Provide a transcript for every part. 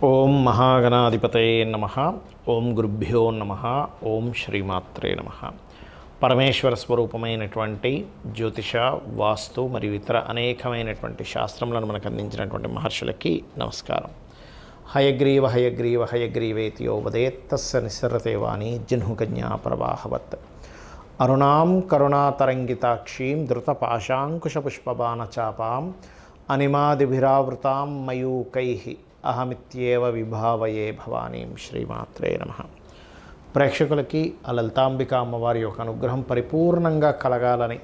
ఓం మహాగణాధిపతయే నమః. ఓం గురుభ్యో నమః. ఓం శ్రీమాత్రే నమః. పరమేశ్వర స్వరూపమైనటువంటి జ్యోతిష, వాస్తు మరియు ఇతర అనేకమైనటువంటి శాస్త్రములను మనకు అందించినటువంటి మహర్షులకి నమస్కారం. హయగ్రీవ హయగ్రీవ హయగ్రీవేతియో వదేత్తస్య నిస్సరతే వాణి జిహ్నుకన్యా ప్రవాహవత్. అరుణాం కరుణాతరంగితాక్షీం ధృతపాశాంకుశపుష్పబాణచాపాం అనిమాదిభిరావృతాం మయూకైః అహమిత్యేవ విభావయే భవానీం. శ్రీమాత్రే నమః. ప్రేక్షకులకి ఆ లలితాంబిక అమ్మవారి యొక్క అనుగ్రహం పరిపూర్ణంగా కలగాలని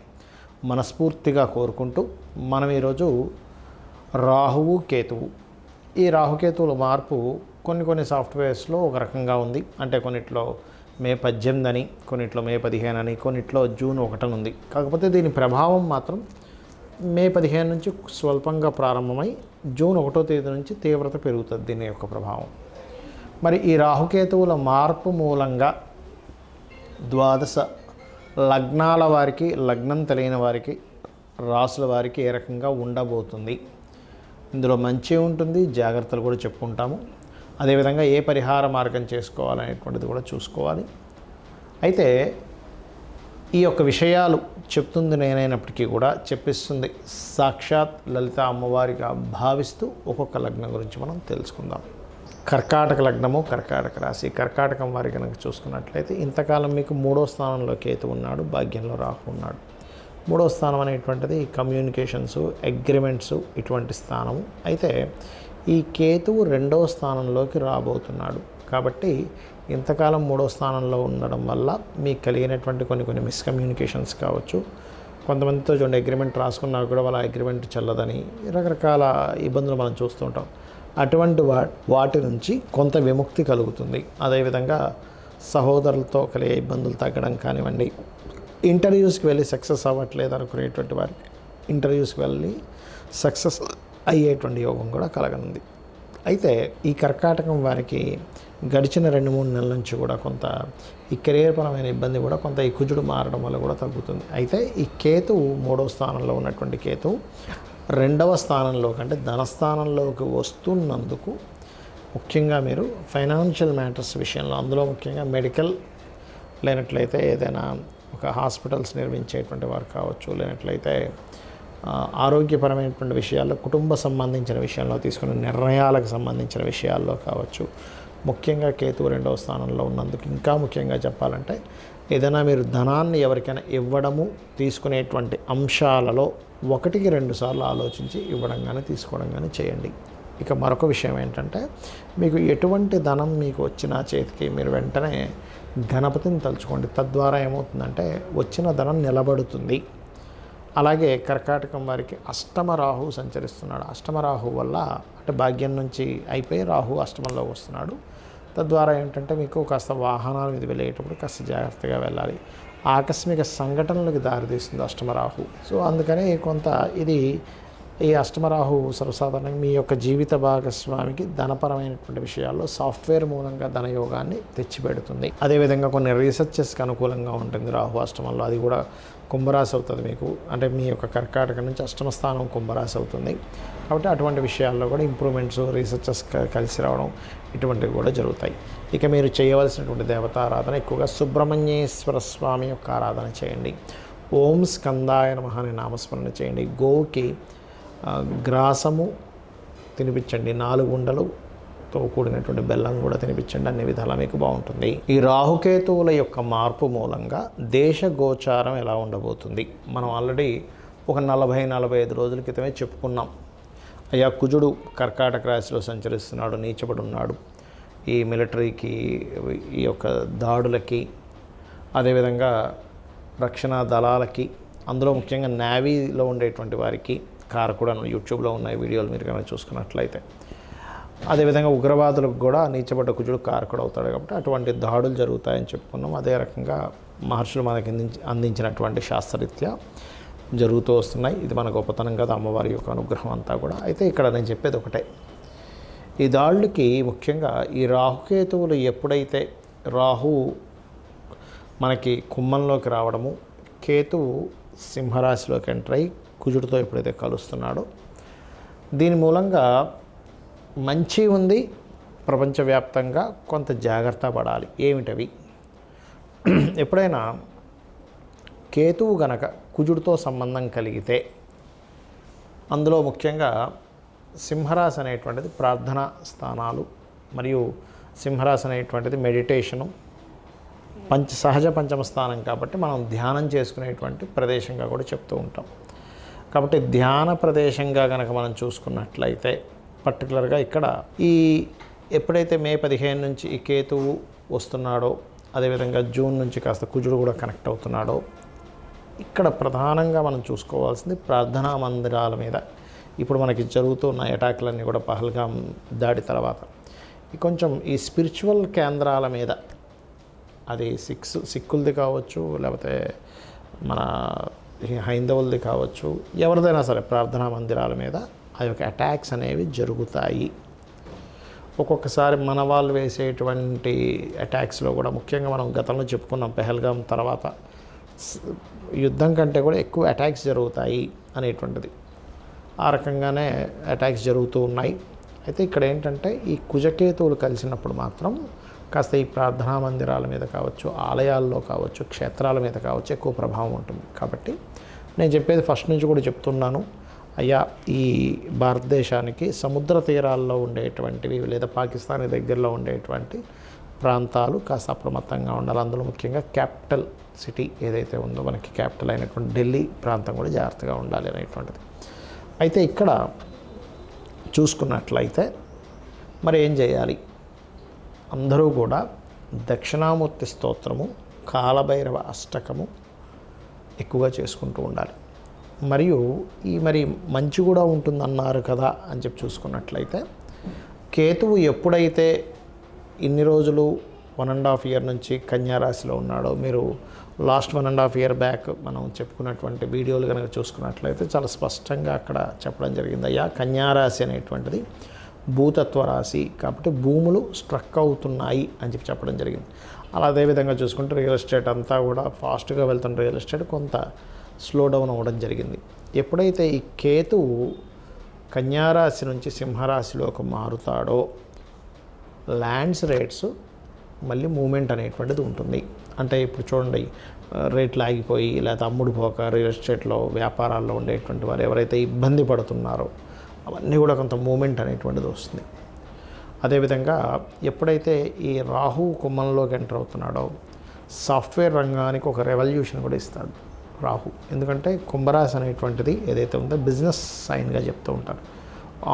మనస్ఫూర్తిగా కోరుకుంటూ మనం ఈరోజు రాహువు కేతువు, ఈ రాహుకేతువుల మార్పు కొన్ని సాఫ్ట్వేర్స్లో ఒక రకంగా ఉంది. అంటే కొన్నిట్లో మే 18 అని, కొన్నిట్లో మే 15 అని, కొన్నిట్లో జూన్ 1 ఉంది. కాకపోతే దీని ప్రభావం మాత్రం మే 15 నుంచి స్వల్పంగా ప్రారంభమై జూన్ 1వ తేదీ నుంచి తీవ్రత పెరుగుతుంది దీని యొక్క ప్రభావం. మరి ఈ రాహుకేతువుల మార్పు మూలంగా ద్వాదశ లగ్నాల వారికి, లగ్నం తెలియని వారికి, రాసుల వారికి ఏ రకంగా ఉండబోతుంది, ఇందులో మంచి ఉంటుంది, జాగ్రత్తలు కూడా చెప్పుకుంటాము. అదేవిధంగా ఏ పరిహార మార్గం చేసుకోవాలనేటువంటిది కూడా చూసుకోవాలి. అయితే ఈ యొక్క విషయాలు చెప్తుంది నేనైనప్పటికీ కూడా చెప్పిస్తుంది సాక్షాత్ లలిత అమ్మవారిగా భావిస్తూ ఒక్కొక్క లగ్నం గురించి మనం తెలుసుకుందాం. కర్కాటక లగ్నము, కర్కాటక రాశి. కర్కాటకం వారి కనుక చూసుకున్నట్లయితే ఇంతకాలం మీకు 3వ స్థానంలో కేతు ఉన్నాడు, భాగ్యంలో రాహు ఉన్నాడు. 3వ స్థానం అనేటువంటిది కమ్యూనికేషన్స్, అగ్రిమెంట్స్ ఇటువంటి స్థానము. అయితే ఈ కేతువు 2వ స్థానంలోకి రాబోతున్నాడు. కాబట్టి ఇంతకాలం 3వ స్థానంలో ఉండడం వల్ల మీకు కలిగినటువంటి కొన్ని మిస్కమ్యూనికేషన్స్ కావచ్చు. కొంతమందితో చూడండి అగ్రిమెంట్ రాసుకున్నా కూడా వాళ్ళ అగ్రిమెంట్ చెల్లదని రకరకాల ఇబ్బందులు మనం చూస్తుంటాం. అటువంటి వాటి నుంచి కొంత విముక్తి కలుగుతుంది. అదేవిధంగా సహోదరులతో కలిగే ఇబ్బందులు తగ్గడం కానివ్వండి, ఇంటర్వ్యూస్కి వెళ్ళి సక్సెస్ అవ్వట్లేదు అనుకునేటువంటి వారికి ఇంటర్వ్యూస్కి వెళ్ళి సక్సెస్ అయ్యేటువంటి యోగం కూడా కలగనుంది. అయితే ఈ కర్కాటకం వారికి గడిచిన 2-3 నెలల నుంచి కూడా కొంత ఈ కెరీర్ పరమైన ఇబ్బంది కూడా కొంత ఈ కుజుడు మారడం వల్ల కూడా తగ్గుతుంది. అయితే ఈ కేతువు 3వ స్థానంలో ఉన్నటువంటి కేతువు 2వ స్థానంలో కంటే ధనస్థానంలోకి వస్తున్నందుకు ముఖ్యంగా మీరు ఫైనాన్షియల్ మ్యాటర్స్ విషయంలో, అందులో ముఖ్యంగా మెడికల్ లేనట్లయితే ఏదైనా ఒక హాస్పిటల్స్ నిర్మించేటువంటి వారు కావచ్చు, లేనట్లయితే ఆరోగ్యపరమైనటువంటి విషయాల్లో, కుటుంబ సంబంధించిన విషయంలో తీసుకునే నిర్ణయాలకు సంబంధించిన విషయాల్లో కావచ్చు. ముఖ్యంగా కేతువు 2వ స్థానంలో ఉన్నందుకు ఇంకా ముఖ్యంగా చెప్పాలంటే ఏదైనా మీరు ధనాన్ని ఎవరికైనా ఇవ్వడము, తీసుకునేటువంటి అంశాలలో 1-2 సార్లు ఆలోచించి ఇవ్వడం కానీ తీసుకోవడం కానీ చేయండి. ఇక మరొక విషయం ఏంటంటే మీకు ఎటువంటి ధనం మీకు వచ్చినా చేతికి మీరు వెంటనే గణపతిని తలుచుకోండి. తద్వారా ఏమవుతుందంటే వచ్చిన ధనం నిలబడుతుంది. అలాగే కర్కాటకం వారికి అష్టమ రాహు సంచరిస్తున్నాడు. అష్టమ రాహు వల్ల అంటే భాగ్యం నుంచి అయిపోయి రాహు అష్టమంలో వస్తున్నాడు. తద్వారా ఏంటంటే మీకు కాస్త వాహనాల మీద వెళ్ళేటప్పుడు కాస్త జాగ్రత్తగా వెళ్ళాలి. ఆకస్మిక సంఘటనలకు దారితీస్తుంది అష్టమరాహు. సో అందుకని కొంత ఇది ఈ అష్టమరాహు సర్వసాధారణంగా మీ యొక్క జీవిత భాగస్వామికి ధనపరమైనటువంటి విషయాల్లో సాఫ్ట్వేర్ మూలంగా ధనయోగాన్ని తెచ్చిపెడుతుంది. అదేవిధంగా కొన్ని రీసెర్చెస్కి అనుకూలంగా ఉంటుంది రాహు అష్టమంలో. అది కూడా కుంభరాశి అవుతుంది మీకు. అంటే మీ యొక్క కర్కాటక నుంచి అష్టమ స్థానం కుంభరాశి అవుతుంది. కాబట్టి అటువంటి విషయాల్లో కూడా ఇంప్రూవ్మెంట్స్, రీసెర్చెస్ కలిసి రావడం ఇటువంటివి కూడా జరుగుతాయి. ఇక మీరు చేయవలసినటువంటి దేవతారాధన ఎక్కువగా సుబ్రహ్మణ్యేశ్వర స్వామి యొక్క ఆరాధన చేయండి. ఓం స్కందాయ నమః అనే నామస్మరణ చేయండి. గోవుకి గ్రాసము తినిపించండి, 4 ఉండలతో కూడినటువంటి బెల్లం కూడా తినిపించండి. అన్ని విధాలా మీకు బాగుంటుంది. ఈ రాహుకేతువుల యొక్క మార్పు మూలంగా దేశ గోచారం ఎలా ఉండబోతుంది మనం ఆల్రెడీ ఒక 40-45 రోజుల క్రితమే చెప్పుకున్నాం. అయ్యా కుజుడు కర్కాటక రాశిలో సంచరిస్తున్నాడు, నీచబడి ఉన్నాడు. ఈ మిలిటరీకి, ఈ యొక్క దాడులకి, అదేవిధంగా రక్షణ దళాలకి, అందులో ముఖ్యంగా నేవీలో ఉండేటువంటి వారికి కారకుడు యూట్యూబ్లో ఉన్నాయి వీడియోలు మీరు కనుక చూసుకున్నట్లయితే. అదేవిధంగా ఉగ్రవాదులకు కూడా నీచబడ్డ కుజుడు కారకుడు అవుతాడు. కాబట్టి అటువంటి దాడులు జరుగుతాయని చెప్పుకున్నాం. అదే రకంగా మహర్షులు మనకి అందించినటువంటి శాస్త్రరీత్యా జరుగుతూ వస్తున్నాయి. ఇది మన గొప్పతనం కదా, అమ్మవారి యొక్క అనుగ్రహం అంతా కూడా. అయితే ఇక్కడ నేను చెప్పేది ఒకటే, ఈ దాడులకి ముఖ్యంగా ఈ రాహుకేతువులు ఎప్పుడైతే రాహు మనకి కుంభంలోకి రావడము, కేతువు సింహరాశిలోకి ఎంటర్ అయ్యి కుజుడితో ఎప్పుడైతే కలుస్తున్నాడో దీని మూలంగా మంచి ఉంది, ప్రపంచవ్యాప్తంగా కొంత జాగ్రత్త పడాలి. ఏమిటవి? ఎప్పుడైనా కేతువు గనక కుజుడితో సంబంధం కలిగితే, అందులో ముఖ్యంగా సింహరాశి అనేటువంటిది ప్రార్థనా స్థానాలు, మరియు సింహరాశి అనేటువంటిది మెడిటేషను, సహజ పంచమ స్థానం కాబట్టి మనం ధ్యానం చేసుకునేటువంటి ప్రదేశంగా కూడా చెప్తూ ఉంటాం. కాబట్టి ధ్యాన ప్రదేశంగా కనుక మనం చూసుకున్నట్లయితే పర్టికులర్గా ఇక్కడ ఎప్పుడైతే మే 15 నుంచి ఈ కేతువు వస్తున్నాడో, అదేవిధంగా జూన్ నుంచి కాస్త కుజుడు కూడా కనెక్ట్ అవుతున్నాడో, ఇక్కడ ప్రధానంగా మనం చూసుకోవాల్సింది ప్రార్థనా మందిరాల మీద ఇప్పుడు మనకి జరుగుతున్న అటాక్లన్నీ కూడా పహల్గాం దాడి తర్వాత కొంచెం ఈ స్పిరిచువల్ కేంద్రాల మీద, అది సిక్కులది కావచ్చు, లేకపోతే మన హైందవులది కావచ్చు, ఎవరిదైనా సరే ప్రార్థనా మందిరాల మీద ఆ యొక్క అటాక్స్ అనేవి జరుగుతాయి. ఒక్కొక్కసారి మన వాళ్ళు వేసేటువంటి అటాక్స్లో కూడా ముఖ్యంగా మనం గతంలో చెప్పుకున్నాం, పెహల్గాం తర్వాత యుద్ధం కంటే కూడా ఎక్కువ అటాక్స్ జరుగుతాయి అనేటువంటిది. ఆ రకంగానే అటాక్స్ జరుగుతూ ఉన్నాయి. అయితే ఇక్కడ ఏంటంటే ఈ కుజకేతువులు కలిసినప్పుడు మాత్రం కాస్త ఈ ప్రార్థనా మందిరాల మీద కావచ్చు, ఆలయాల్లో కావచ్చు, క్షేత్రాల మీద కావచ్చు ఎక్కువ ప్రభావం ఉంటుంది. కాబట్టి నేను చెప్పేది ఫస్ట్ నుంచి కూడా చెప్తున్నాను, అయ్యా ఈ భారతదేశానికి సముద్ర తీరాల్లో ఉండేటువంటివి లేదా పాకిస్తాన్ దగ్గరలో ఉండేటువంటి ప్రాంతాలు కాస్త అప్రమత్తంగా ఉండాలి. అందులో ముఖ్యంగా క్యాపిటల్ సిటీ ఏదైతే ఉందో, మనకి క్యాపిటల్ అయినటువంటి ఢిల్లీ ప్రాంతం కూడా జాగ్రత్తగా ఉండాలి అనేటువంటిది. అయితే ఇక్కడ చూసుకున్నట్లయితే మరి ఏం చేయాలి? అందరూ కూడా దక్షిణామూర్తి స్తోత్రము, కాలభైరవ అష్టకము ఎక్కువగా చేసుకుంటూ ఉండాలి. మరియు మరి మంచి కూడా ఉంటుందన్నారు కదా అని చెప్పి చూసుకున్నట్లయితే, కేతువు ఎప్పుడైతే ఇన్ని రోజులు 1.5 year నుంచి కన్యారాశిలో ఉన్నాడో, మీరు లాస్ట్ 1.5 year బ్యాక్ మనం చెప్పుకున్నటువంటి వీడియోలు కనుక చూసుకున్నట్లయితే చాలా స్పష్టంగా అక్కడ చెప్పడం జరిగింది, అయ్యా కన్యారాశి అనేటువంటిది భూతత్వ రాశి కాబట్టి భూములు స్ట్రక్ అవుతున్నాయి అని చెప్పి చెప్పడం జరిగింది. అలా అదేవిధంగా చూసుకుంటే రియల్ ఎస్టేట్ అంతా కూడా ఫాస్ట్గా వెళ్తున్న రియల్ ఎస్టేట్ కొంత స్లో డౌన్ అవ్వడం జరిగింది. ఎప్పుడైతే ఈ కేతువు కన్యారాశి నుంచి సింహరాశిలోకి మారుతాడో, ల్యాండ్స్ రేట్స్ మళ్ళీ మూమెంట్ అనేటువంటిది ఉంటుంది. అంటే ఇప్పుడు చూడండి, రేట్లు ఆగిపోయి లేదా అమ్ముడు పోక రియల్ ఎస్టేట్లో వ్యాపారాల్లో ఉండేటువంటి వారు ఎవరైతే ఇబ్బంది పడుతున్నారో అవన్నీ కూడా కొంత మూమెంట్ అనేటువంటిది వస్తుంది. అదేవిధంగా ఎప్పుడైతే ఈ రాహు కుంభంలోకి ఎంటర్ అవుతున్నాడో, సాఫ్ట్వేర్ రంగానికి ఒక రెవల్యూషన్ కూడా ఇస్తాడు రాహు. ఎందుకంటే కుంభరాశి అనేటువంటిది ఏదైతే ఉందో బిజినెస్ సైన్గా చెప్తూ ఉంటారు.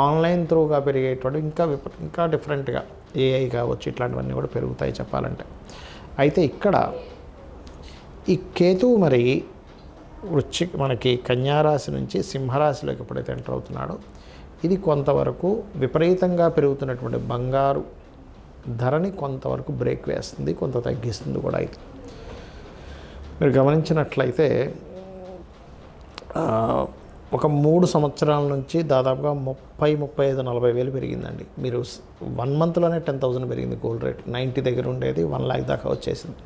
ఆన్లైన్ త్రూగా పెరిగేటువంటి ఇంకా డిఫరెంట్గా ఏఐ కావచ్చు, ఇట్లాంటివన్నీ కూడా పెరుగుతాయి చెప్పాలంటే. అయితే ఇక్కడ ఈ కేతువు మరి మనకి కన్యారాశి నుంచి సింహరాశిలోకి ఎప్పుడైతే ఎంటర్ అవుతున్నాడో, ఇది కొంతవరకు విపరీతంగా పెరుగుతున్నటువంటి బంగారు ధరని కొంతవరకు బ్రేక్ వేస్తుంది, కొంత తగ్గిస్తుంది కూడా. అయితే మీరు గమనించినట్లయితే ఒక 3 సంవత్సరాల నుంచి దాదాపుగా 35-40 వేలు పెరిగిందండి. మీరు 1 monthలోనే 10,000 పెరిగింది గోల్డ్ రేట్. 90 దగ్గర ఉండేది 1 lakh దాకా వచ్చేసింది.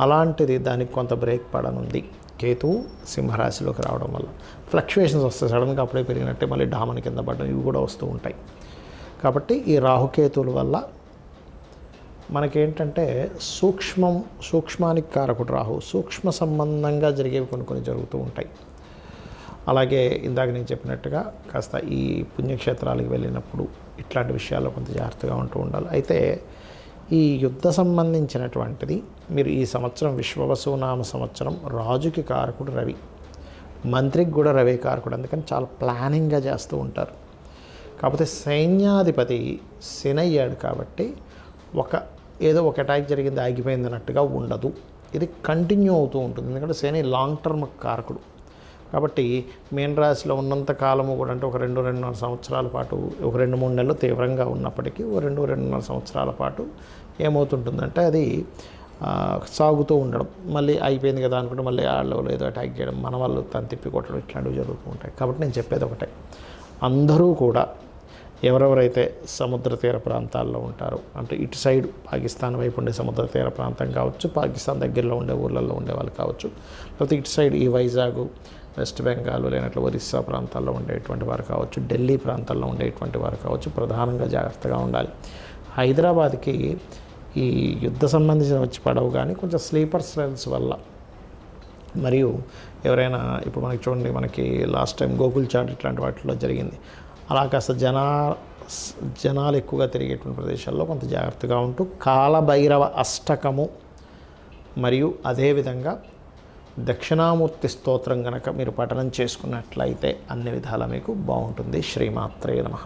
అలాంటిది దానికి కొంత బ్రేక్ పడనుంది కేతువు సింహరాశిలోకి రావడం వల్ల. ఫ్లక్చువేషన్స్ వస్తాయి, సడన్గా అప్పుడే పెరిగినట్టే మళ్ళీ డామని కింద పడడం, ఇవి కూడా వస్తూ ఉంటాయి. కాబట్టి ఈ రాహుకేతువుల వల్ల మనకేంటంటే సూక్ష్మానికి కారకుడు రాహు, సూక్ష్మ సంబంధంగా జరిగేవి కొన్ని జరుగుతూ ఉంటాయి. అలాగే ఇందాక నేను చెప్పినట్టుగా కాస్త ఈ పుణ్యక్షేత్రాలకు వెళ్ళినప్పుడు ఇట్లాంటి విషయాల్లో కొంత జాగ్రత్తగా ఉంటూ ఉండాలి. అయితే ఈ యుద్ధ సంబంధించినటువంటిది మీరు ఈ సంవత్సరం విశ్వవసునామ సంవత్సరం రాజుకి కారకుడు రవి, మంత్రికి కూడా రవి కారకుడు, అందుకని చాలా ప్లానింగ్గా చేస్తూ ఉంటారు. కాకపోతే సైన్యాధిపతి శని అయ్యాడు కాబట్టి ఏదో ఒక అటాక్ జరిగింది ఆగిపోయింది అన్నట్టుగా ఉండదు, ఇది కంటిన్యూ అవుతూ ఉంటుంది. ఎందుకంటే శని లాంగ్ టర్మ్ కారకుడు కాబట్టి మీన రాశిలో ఉన్నంత కాలము కూడా, అంటే ఒక 2-2.5 సంవత్సరాల పాటు, ఒక 2-3 నెలలు తీవ్రంగా ఉన్నప్పటికీ 2-2.5 సంవత్సరాల పాటు ఏమవుతుంటుందంటే అది సాగుతూ ఉండడం, మళ్ళీ అయిపోయింది కదా అనుకుంటే మళ్ళీ వాళ్ళు ఏదో అటాక్ చేయడం, మన వాళ్ళు తను తిప్పి కొట్టడం, ఇట్లాంటివి జరుగుతూ ఉంటాయి. కాబట్టి నేను చెప్పేది ఒకటే, అందరూ కూడా ఎవరెవరైతే సముద్ర తీర ప్రాంతాల్లో ఉంటారో, అంటే ఇటు సైడ్ పాకిస్తాన్ వైపు ఉండే సముద్ర తీర ప్రాంతం కావచ్చు, పాకిస్తాన్ దగ్గరలో ఉండే ఊళ్ళల్లో ఉండే వాళ్ళు కావచ్చు, లేకపోతే ఇటు సైడ్ ఈ వైజాగ్, వెస్ట్ బెంగాల్, లేనట్లు ఒరిస్సా ప్రాంతాల్లో ఉండేటువంటి వారు కావచ్చు, ఢిల్లీ ప్రాంతాల్లో ఉండేటువంటి వారు కావచ్చు, ప్రధానంగా జాగ్రత్తగా ఉండాలి. హైదరాబాద్కి ఈ యుద్ధ సంబంధించిన వచ్చి పడవు, కానీ కొంచెం స్లీపర్ సెల్స్ వల్ల, మరియు ఎవరైనా ఇప్పుడు మనకి చూడండి, మనకి లాస్ట్ టైం గోకుల్ చాట్ ఇట్లాంటి వాటిలో జరిగింది. అలా కాస్త జనాలు ఎక్కువగా తిరిగేటువంటి ప్రదేశాల్లో కొంత జాగ్రత్తగా ఉంటూ కాలభైరవ అష్టకము మరియు అదేవిధంగా దక్షిణామూర్తి స్తోత్రం కనుక మీరు పఠనం చేసుకున్నట్లయితే అన్ని విధాలా మీకు బాగుంటుంది. శ్రీమాత్రే నమః.